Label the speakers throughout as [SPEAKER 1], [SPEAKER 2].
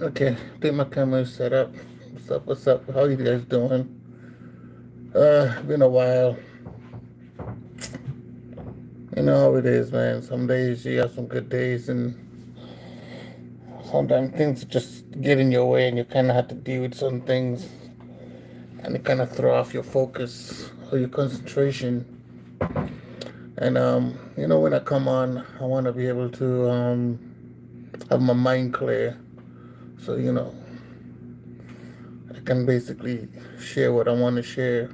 [SPEAKER 1] Okay, I think my camera is set up. What's up? What's up? How you guys doing? Been a while. You know how it is, man. Some days you have some good days, and sometimes things just get in your way, and you kind of have to deal with some things, and it kind of throw off your focus or your concentration. And when I come on, I want to be able to have my mind clear, so I can basically share what I want to share.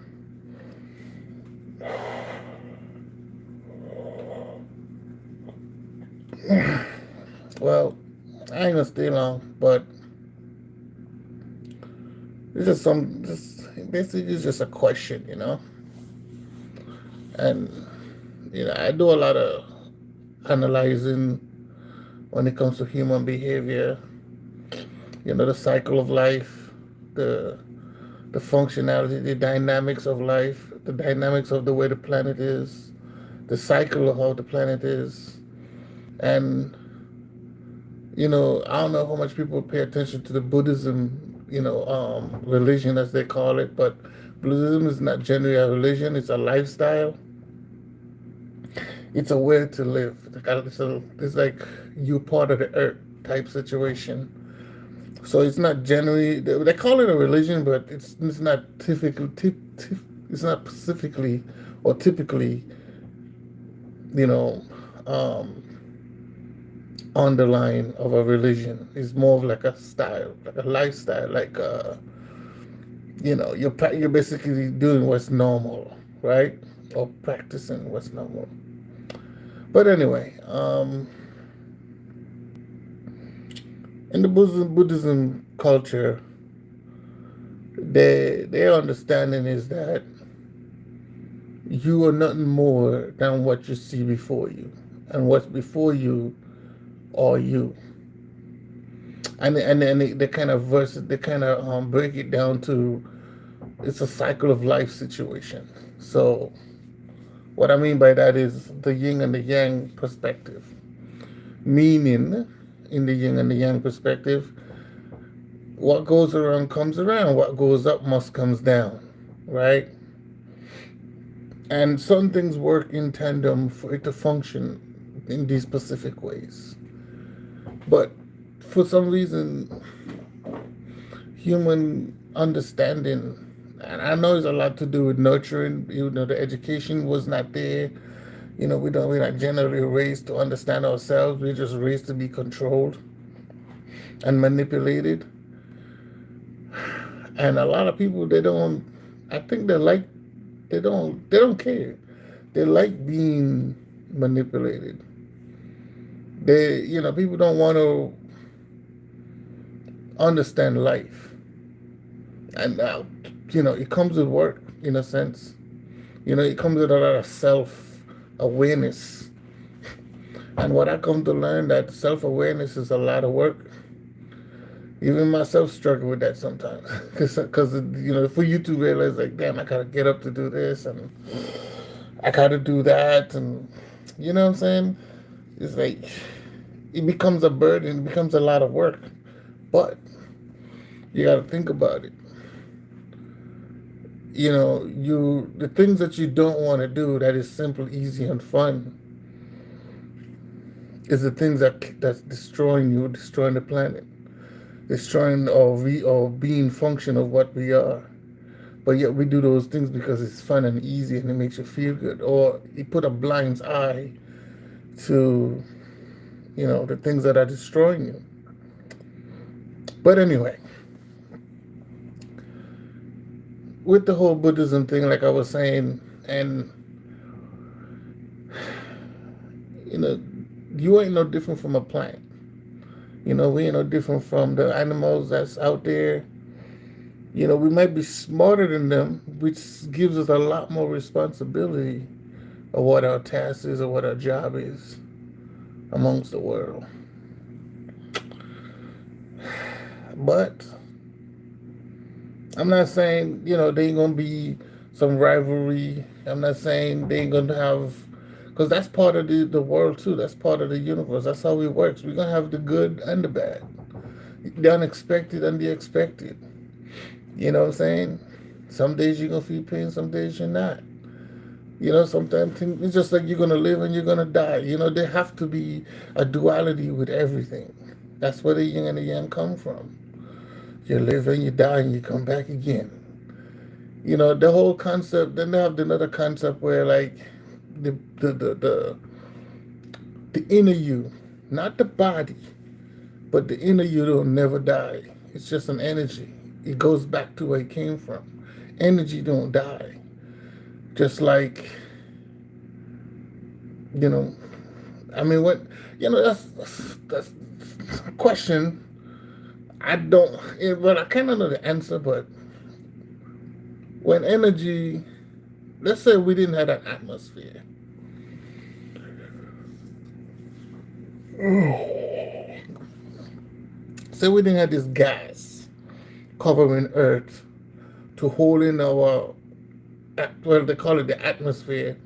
[SPEAKER 1] Well, I ain't gonna stay long, but it's just basically it's just a question, and I do a lot of analyzing when it comes to human behavior. The cycle of life, the the functionality, the dynamics of life, the dynamics of the way the planet is, the cycle of how the planet is, and I don't know how much people pay attention to the Buddhism, religion as they call it, but Buddhism is not generally a religion; it's a lifestyle. It's a way to live. It's like you part of the earth type situation. So it's not generally they call it a religion, but it's not it's not specifically or typically you know um, underlying of a religion. It's more of like a style, like a lifestyle, like you're basically doing what's normal, right? Or practicing what's normal. But anyway, in the Buddhism culture, their understanding is that you are nothing more than what you see before you, and what's before you are you. And they kind of they kind of break it down to it's a cycle of life situation. So what I mean by that is the yin and the yang perspective, meaning in the yin and the yang perspective, what goes around comes around, what goes up must comes down, right? And some things work in tandem for it to function in these specific ways. But for some reason, human understanding, and I know it's a lot to do with nurturing, the education was not there. We're not generally raised to understand ourselves. We're just raised to be controlled and manipulated. And a lot of people, they don't, I think they don't care. They like being manipulated. People don't want to understand life. And now, it comes with work in a sense. It comes with a lot of self awareness. And what I come to learn that self awareness is a lot of work. Even myself struggle with that sometimes, because for you to realize like, damn, I gotta get up to do this, and I gotta do that, and you know what I'm saying? It's like it becomes a burden, it becomes a lot of work, but you gotta think about it. The things that you don't want to do that is simple, easy, and fun is the things that's destroying you, destroying the planet, destroying or being function of what we are. But yet we do those things because it's fun and easy and it makes you feel good. Or you put a blind eye to, the things that are destroying you. But anyway, with the whole Buddhism thing, like I was saying, and you ain't no different from a plant. We ain't no different from the animals that's out there. We might be smarter than them, which gives us a lot more responsibility of what our task is or what our job is amongst the world. But I'm not saying, they ain't gonna be some rivalry. I'm not saying they ain't gonna have, because that's part of the world too. That's part of the universe. That's how it works. We're gonna have the good and the bad. The unexpected and the expected. You know what I'm saying? Some days you're gonna feel pain, some days you're not. Sometimes it's just like you're gonna live and you're gonna die. There have to be a duality with everything. That's where the yin and the yang come from. You live and you die and you come back again. The whole concept. Then they have another concept where like the inner you, not the body, but the inner you will never die. It's just an energy. It goes back to where it came from. Energy don't die. Just like, I mean, what, that's a question. I don't, but I kind of know the answer, but when energy, let's say we didn't have that atmosphere. Say we didn't have this gas covering Earth to hold in our, well, they call it the atmosphere,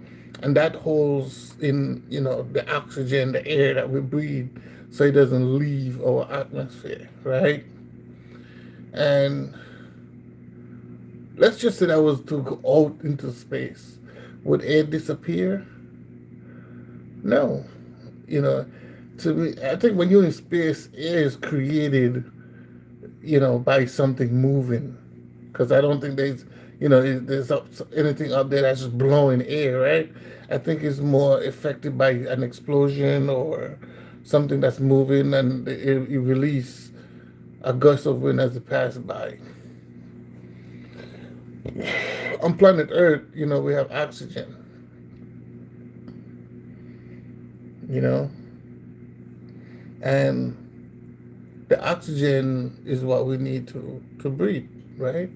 [SPEAKER 1] and that holds in, the oxygen, the air that we breathe, so it doesn't leave our atmosphere, right? And let's just say that was to go out into space. Would air disappear? No. To me, I think when you're in space, air is created, by something moving. Because I don't think there's anything up there that's just blowing air, right? I think it's more affected by an explosion or something that's moving, and it release a gust of wind as it passes by. On planet Earth, we have oxygen, you know, and the oxygen is what we need to breathe, right?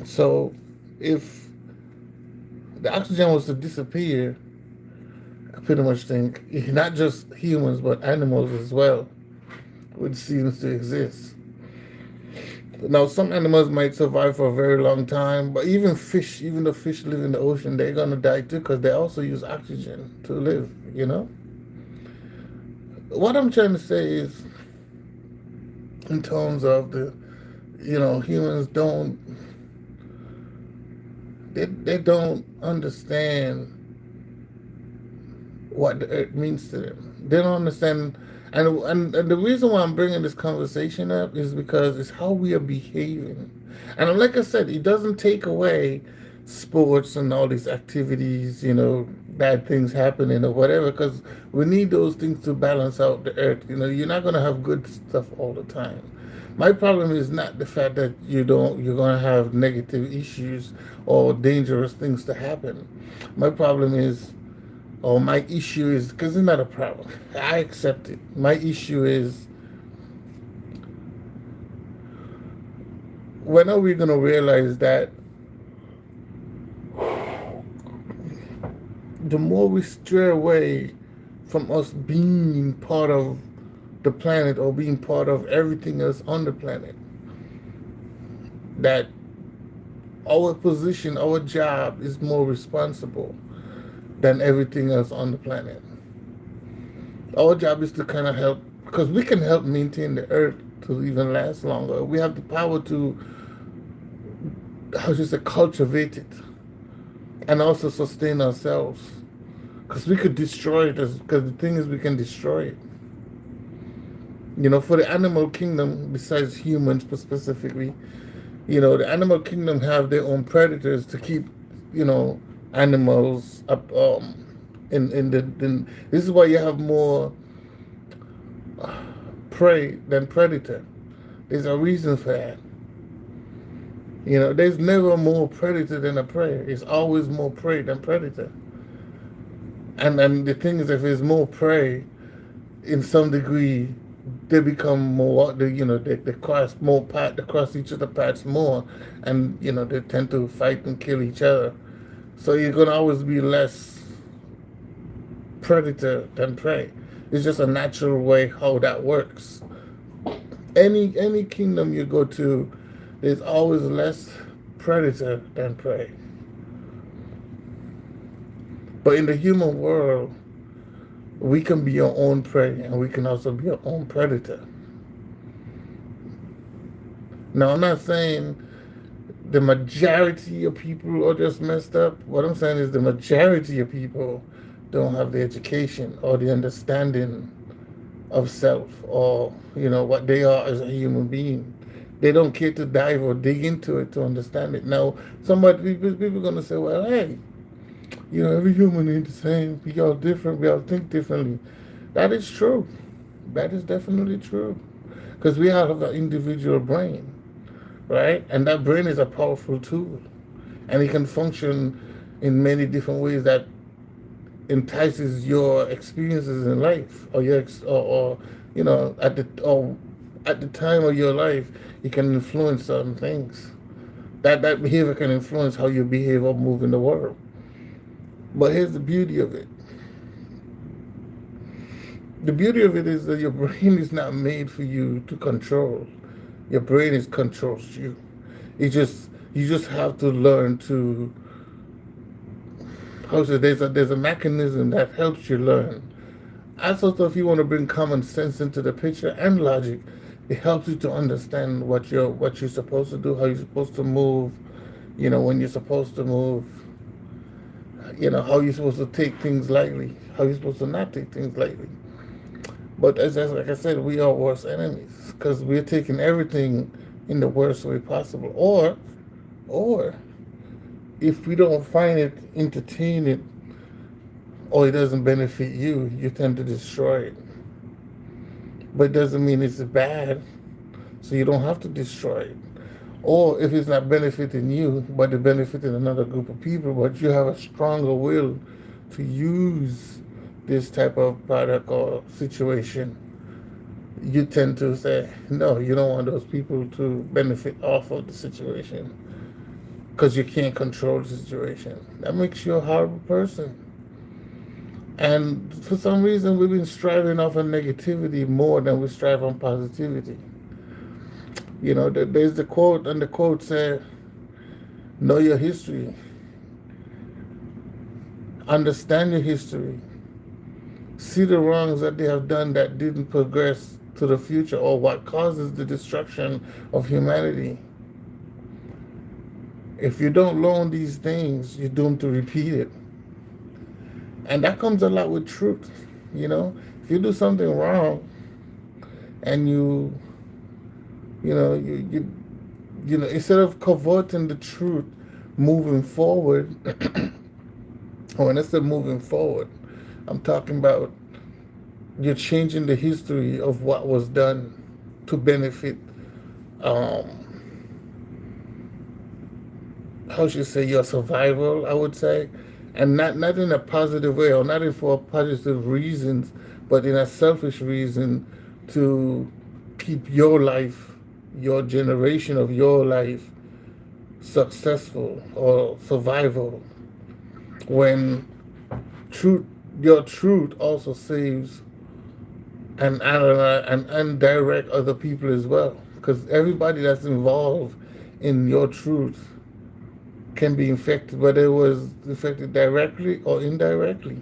[SPEAKER 1] So if the oxygen was to disappear, I pretty much think not just humans but animals as well would cease to exist. Now, some animals might survive for a very long time, but even fish, even the fish live in the ocean, they're gonna die too because they also use oxygen to live. What I'm trying to say is, in terms of humans they don't understand what the earth means to them. They don't understand, and the reason why I'm bringing this conversation up is because it's how we are behaving. And like I said, it doesn't take away sports and all these activities, bad things happening or whatever, because we need those things to balance out the earth. You're not going to have good stuff all the time. My problem is not the fact that you're going to have negative issues or dangerous things to happen. My problem is, or my issue is, because it's not a problem, I accept it. My issue is, when are we going to realize that the more we stray away from us being part of the planet or being part of everything else on the planet, that our position, our job is more responsible than everything else on the planet. Our job is to kind of help, because we can help maintain the earth to even last longer. We have the power to, how should I say, cultivate it and also sustain ourselves. Because we could destroy it, because the thing is, we can destroy it. For the animal kingdom, besides humans specifically, the animal kingdom have their own predators to keep, animals up. This is why you have more prey than predator. There's a reason for that. There's never more predator than a prey. It's always more prey than predator. And the thing is, if there's more prey, in some degree, they become more, they cross more paths, they cross each other's paths more, and they tend to fight and kill each other. So you're gonna always be less predator than prey. It's just a natural way how that works. Any kingdom you go to, there's always less predator than prey. But in the human world, we can be our own prey and we can also be our own predator. Now, I'm not saying the majority of people are just messed up. What I'm saying is the majority of people don't have the education or the understanding of self, or what they are as a human being. They don't care to dive or dig into it to understand it. Now, somebody people are gonna say, well, hey, every human is the same. We all different. We all think differently. That is true. That is definitely true. Because we all have an individual brain, right? And that brain is a powerful tool, and it can function in many different ways that entices your experiences in life, or or at the time of your life, it can influence certain things. That behavior can influence how you behave or move in the world. But here's the beauty of it. The beauty of it is that your brain is not made for you to control. Your brain is controls you. You just have to learn to, how to say, there's a mechanism that helps you learn. Also, if you want to bring common sense into the picture and logic, it helps you to understand what you're supposed to do, how you're supposed to move, when you're supposed to move, how you're supposed to take things lightly, how you're supposed to not take things lightly. But like I said, we are worst enemies because we're taking everything in the worst way possible. Or if we don't find it entertaining or it doesn't benefit you, you tend to destroy it. But it doesn't mean it's bad, so you don't have to destroy it. Or if it's not benefiting you, but it benefiting another group of people, but you have a stronger will to use this type of product or situation, you tend to say, no, you don't want those people to benefit off of the situation because you can't control the situation. That makes you a horrible person. And for some reason, we've been striving off of negativity more than we strive on positivity. There's the quote, and the quote said, know your history, understand your history, see the wrongs that they have done that didn't progress to the future, or what causes the destruction of humanity. If you don't learn these things, you're doomed to repeat it. And that comes a lot with truth. If you do something wrong and instead of converting the truth, moving forward, or when I say moving forward, I'm talking about you're changing the history of what was done to benefit, how should I say, your survival, I would say. And not in a positive way, or not for positive reasons, but in a selfish reason to keep your life, your generation of your life successful or survival. When your truth also saves and indirect other people as well, because everybody that's involved in your truth can be infected, whether it was infected directly or indirectly.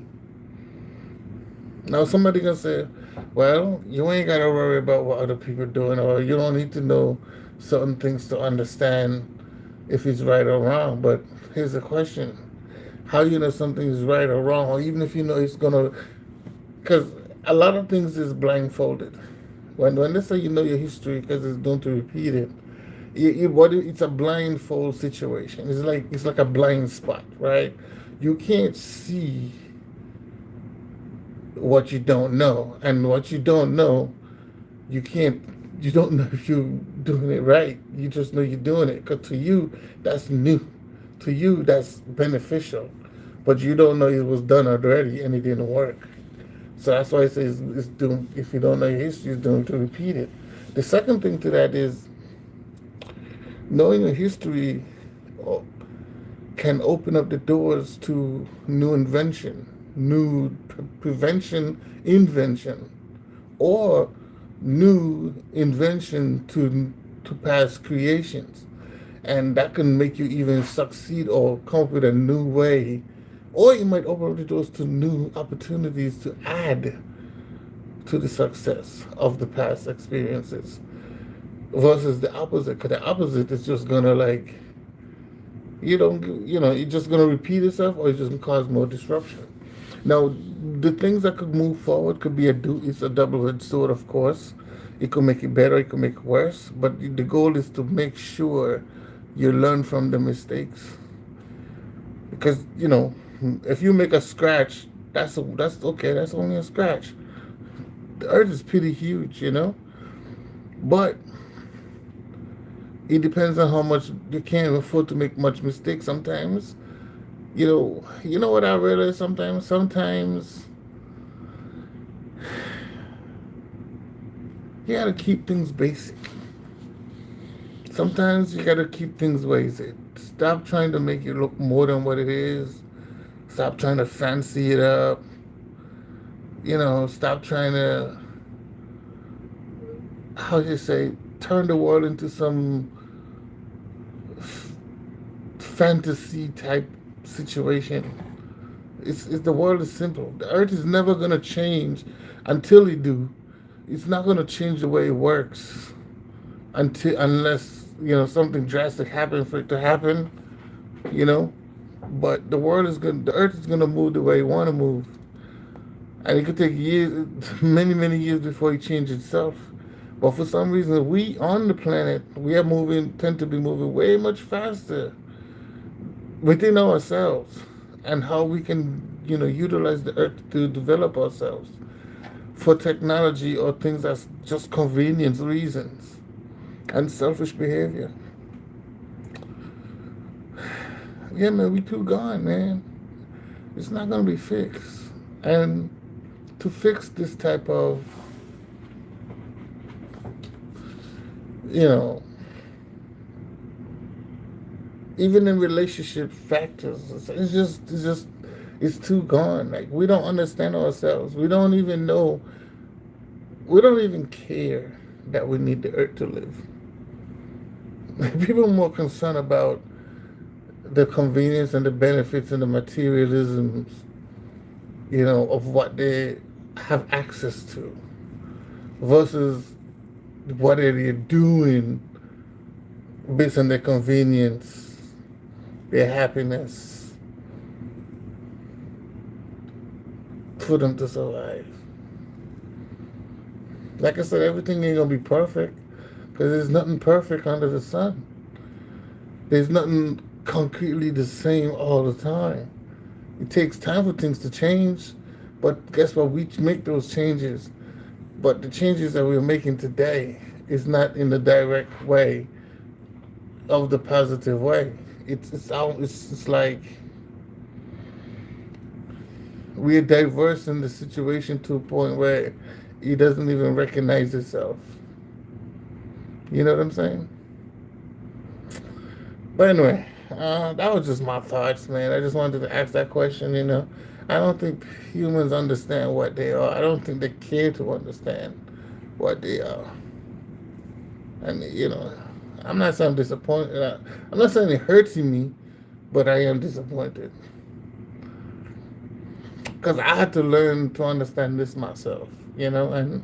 [SPEAKER 1] Now somebody can say, well, you ain't gotta worry about what other people are doing, or you don't need to know certain things to understand if it's right or wrong. But here's the question: how you know something is right or wrong, or even if you know it's gonna, because a lot of things is blindfolded. When they say you know your history because it's doomed to repeat it, it's a blindfold situation. It's like a blind spot, right? You can't see what you don't know, and what you don't know, you can't. You don't know if you're doing it right. You just know you're doing it because to you that's new. To you that's beneficial, but you don't know it was done already and it didn't work. So that's why it says it's doomed. If you don't know your history, it's doomed to repeat it. The second thing to that is knowing your history can open up the doors to new invention, new prevention, invention, or new invention to past creations. And that can make you even succeed or come up with a new way. Or you might open up the doors to new opportunities to add to the success of the past experiences. versus the opposite. Because the opposite is just gonna like it's just gonna repeat itself, or it's just gonna cause more disruption. Now, the things that could move forward could be it's a double-edged sword, of course. It could make it better, it could make it worse, but the goal is to make sure you learn from the mistakes. Because if you make a scratch, that's okay. That's only a scratch. The earth is pretty huge, but it depends on how much you can't afford to make much mistakes sometimes. You know what I realize sometimes? Sometimes you gotta keep things basic. Sometimes you gotta keep things basic. Stop trying to make it look more than what it is. Stop trying to fancy it up. Stop trying to, how do you say, turn the world into some fantasy type situation. It's the world is simple. The earth is never gonna change until it do. It's not gonna change the way it works unless something drastic happens for it to happen. You know, but the earth is gonna move the way it wanna move, and it could take years, many years before it changes itself. But for some reason, we on the planet, tend to be moving way much faster within ourselves, and how we can, utilize the earth to develop ourselves for technology or things that's just convenience reasons and selfish behavior. Yeah, man, we too gone, man. It's not gonna be fixed. And to fix this type of, you know, even in relationship factors, it's too gone. Like, we don't understand ourselves. We don't even know. We don't even care that we need the earth to live. People are more concerned about the convenience and the benefits and the materialisms, of what they have access to, versus what are they doing based on their convenience, their happiness, for them to survive. Like I said, everything ain't gonna be perfect, because there's nothing perfect under the sun. There's nothing concretely the same all the time. It takes time for things to change, but guess what? We make those changes, but the changes that we're making today is not in the direct way of the positive way. It's like we're diverse in the situation to a point where it doesn't even recognize itself. You know what I'm saying? But anyway, that was just my thoughts, man. I just wanted to ask that question. I don't think humans understand what they are. I don't think they care to understand what they are. And I'm not saying I'm disappointed. I'm not saying it hurts me, but I am disappointed, because I had to learn to understand this myself. And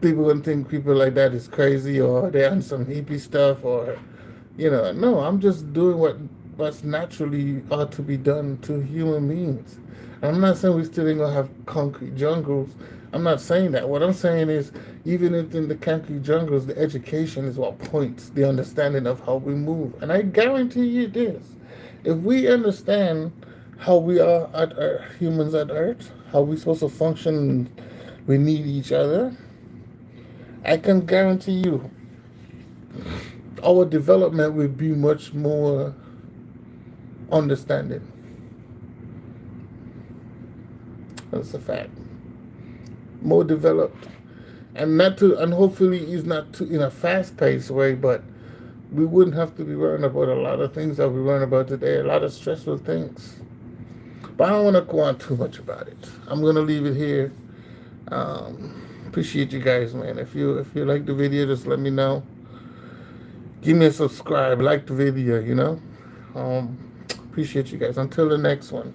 [SPEAKER 1] people would think people like that is crazy, or they're on some hippie stuff, or no, I'm just doing what's naturally ought to be done to human beings. And I'm not saying we still ain't gonna have concrete jungles. I'm not saying that. What I'm saying is, even within the concrete jungles, the education is what points the understanding of how we move. And I guarantee you this: if we understand how we are at Earth, humans at Earth, how we're supposed to function, we need each other. I can guarantee you, our development will be much more understanding. That's a fact. More developed, and hopefully it's not too in a fast-paced way, but we wouldn't have to be worrying about a lot of things that we worrying about today, a lot of stressful things. But I don't want to go on too much about it. I'm gonna leave it here. Appreciate you guys, man. If you like the video, just let me know. Give me a subscribe, like the video. Appreciate you guys. Until the next one.